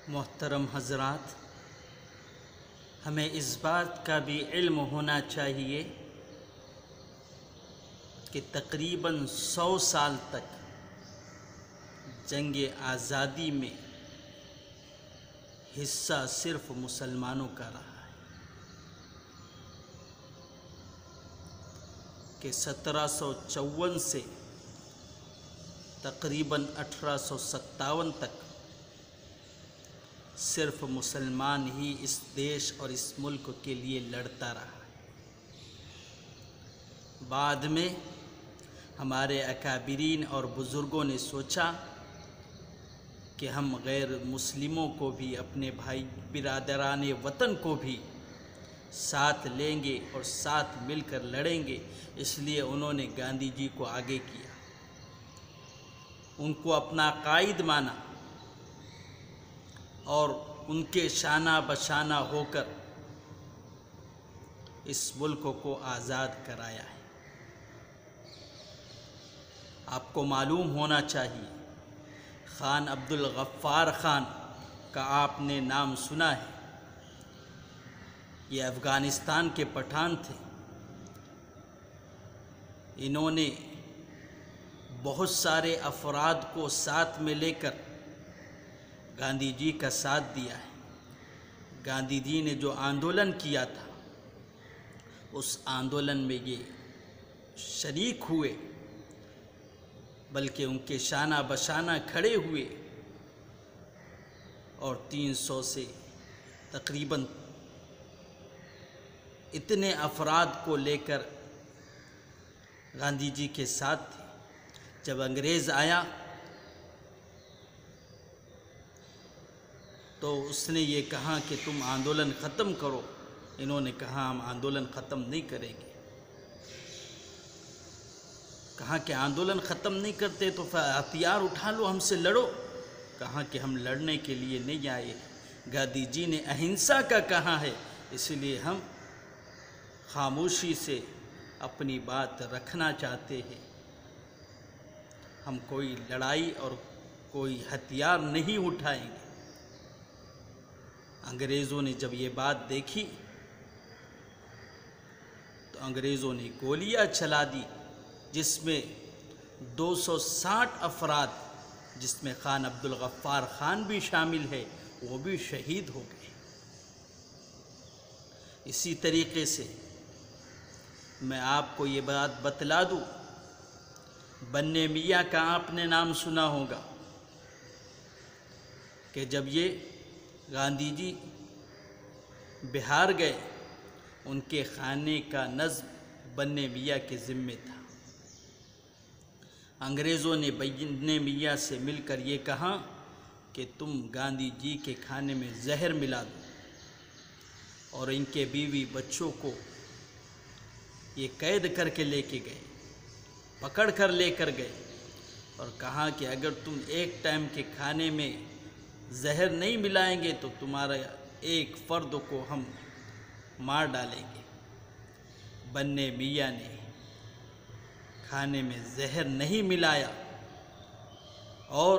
محترم حضرات، ہمیں اس بات کا بھی علم ہونا چاہیے کہ تقریباً 100 سال تک جنگ آزادی میں حصہ صرف مسلمانوں کا رہا ہے، کہ 1754 سے تقریباً 1857 تک صرف مسلمان ہی اس دیش اور اس ملک کے لیے لڑتا رہا ہے۔ بعد میں ہمارے اکابرین اور بزرگوں نے سوچا کہ ہم غیر مسلموں کو بھی، اپنے بھائی برادران وطن کو بھی ساتھ لیں گے اور ساتھ مل کر لڑیں گے، اس لیے انہوں نے گاندھی جی کو آگے کیا، ان کو اپنا قائد مانا اور ان کے شانہ بشانہ ہو کر اس ملک کو آزاد کرایا ہے۔ آپ کو معلوم ہونا چاہیے، خان عبدالغفار خان کا آپ نے نام سنا ہے، یہ افغانستان کے پٹھان تھے۔ انہوں نے بہت سارے افراد کو ساتھ میں لے کر گاندھی جی کا ساتھ دیا ہے۔ گاندھی جی نے جو آندولن کیا تھا، اس آندولن میں یہ شریک ہوئے، بلکہ ان کے شانہ بشانہ کھڑے ہوئے اور 300 سے تقریباً اتنے افراد کو لے کر گاندھی جی کے ساتھ تھے۔ جب انگریز آیا تو اس نے یہ کہا کہ تم آندولن ختم کرو، انہوں نے کہا ہم آندولن ختم نہیں کریں گے۔ کہا کہ آندولن ختم نہیں کرتے تو ہتھیار اٹھا لو، ہم سے لڑو۔ کہا کہ ہم لڑنے کے لیے نہیں آئے، گاندھی جی نے اہنسا کا کہا ہے، اس لیے ہم خاموشی سے اپنی بات رکھنا چاہتے ہیں، ہم کوئی لڑائی اور کوئی ہتھیار نہیں اٹھائیں گے۔ انگریزوں نے جب یہ بات دیکھی تو انگریزوں نے گولیاں چلا دی، جس میں 260 افراد، جس میں خان عبدالغفار خان بھی شامل ہے، وہ بھی شہید ہو گئے۔ اسی طریقے سے میں آپ کو یہ بات بتلا دوں، بننے میاں کا آپ نے نام سنا ہوگا، کہ جب یہ گاندھی جی بہار گئے، ان کے خانے کا نظم بننے میاں کے ذمے تھا۔ انگریزوں نے بننے میاں سے مل کر یہ کہا کہ تم گاندھی جی کے کھانے میں زہر ملا دو، اور ان کے بیوی بچوں کو یہ قید کر کے لے کے گئے، پکڑ کر لے کر گئے، اور کہا کہ اگر تم ایک ٹائم کے کھانے میں زہر نہیں ملائیں گے تو تمہارا ایک فرد کو ہم مار ڈالیں گے۔ بننے میاں نے کھانے میں زہر نہیں ملایا اور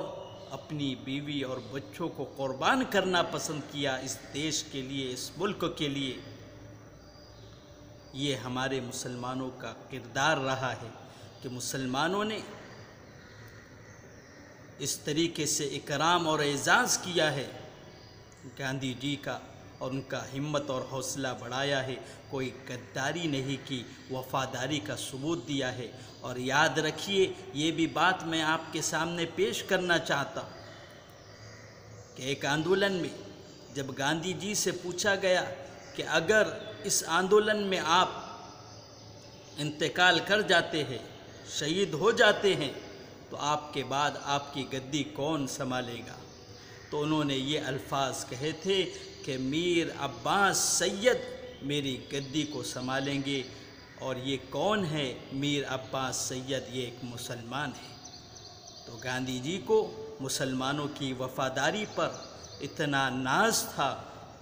اپنی بیوی اور بچوں کو قربان کرنا پسند کیا اس دیش کے لیے، اس ملک کے لیے۔ یہ ہمارے مسلمانوں کا کردار رہا ہے کہ مسلمانوں نے اس طریقے سے اکرام اور اعزاز کیا ہے گاندھی جی کا، اور ان کا ہمت اور حوصلہ بڑھایا ہے، کوئی غداری نہیں کی، وفاداری کا ثبوت دیا ہے۔ اور یاد رکھیے، یہ بھی بات میں آپ کے سامنے پیش کرنا چاہتا ہوں کہ ایک آندولن میں جب گاندھی جی سے پوچھا گیا کہ اگر اس آندولن میں آپ انتقال کر جاتے ہیں، شہید ہو جاتے ہیں، تو آپ کے بعد آپ کی گدی کون سنبھالے گا؟ تو انہوں نے یہ الفاظ کہے تھے کہ میر عباس سید میری گدی کو سنبھالیں گے۔ اور یہ کون ہے میر عباس سید؟ یہ ایک مسلمان ہے۔ تو گاندھی جی کو مسلمانوں کی وفاداری پر اتنا ناز تھا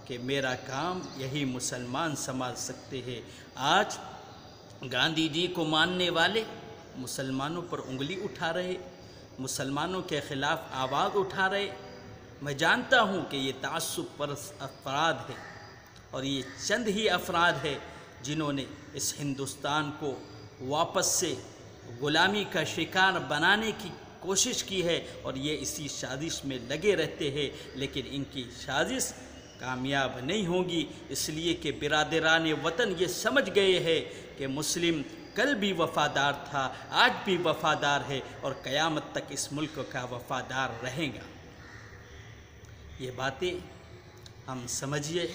کہ میرا کام یہی مسلمان سنبھال سکتے ہیں۔ آج گاندھی جی کو ماننے والے مسلمانوں پر انگلی اٹھا رہے، مسلمانوں کے خلاف آواز اٹھا رہے، میں جانتا ہوں کہ یہ تعصب پرست افراد ہے اور یہ چند ہی افراد ہیں جنہوں نے اس ہندوستان کو واپس سے غلامی کا شکار بنانے کی کوشش کی ہے، اور یہ اسی سازش میں لگے رہتے ہیں، لیکن ان کی سازش کامیاب نہیں ہوگی، اس لیے کہ برادران وطن یہ سمجھ گئے ہیں کہ مسلم کل بھی وفادار تھا، آج بھی وفادار ہے اور قیامت تک اس ملک کا وفادار رہے گا۔ یہ باتیں ہم سمجھیے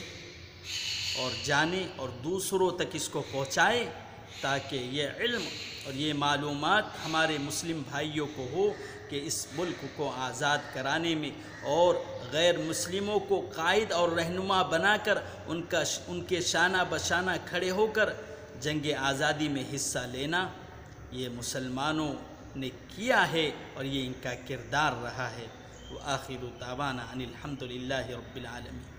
اور جانیں اور دوسروں تک اس کو پہنچائیں، تاکہ یہ علم اور یہ معلومات ہمارے مسلم بھائیوں کو ہو کہ اس ملک کو آزاد کرانے میں اور غیر مسلموں کو قائد اور رہنما بنا کر ان کے شانہ بشانہ کھڑے ہو کر جنگ آزادی میں حصہ لینا یہ مسلمانوں نے کیا ہے اور یہ ان کا کردار رہا ہے۔ وآخر دعوانا ان الحمد للہ رب العالمین۔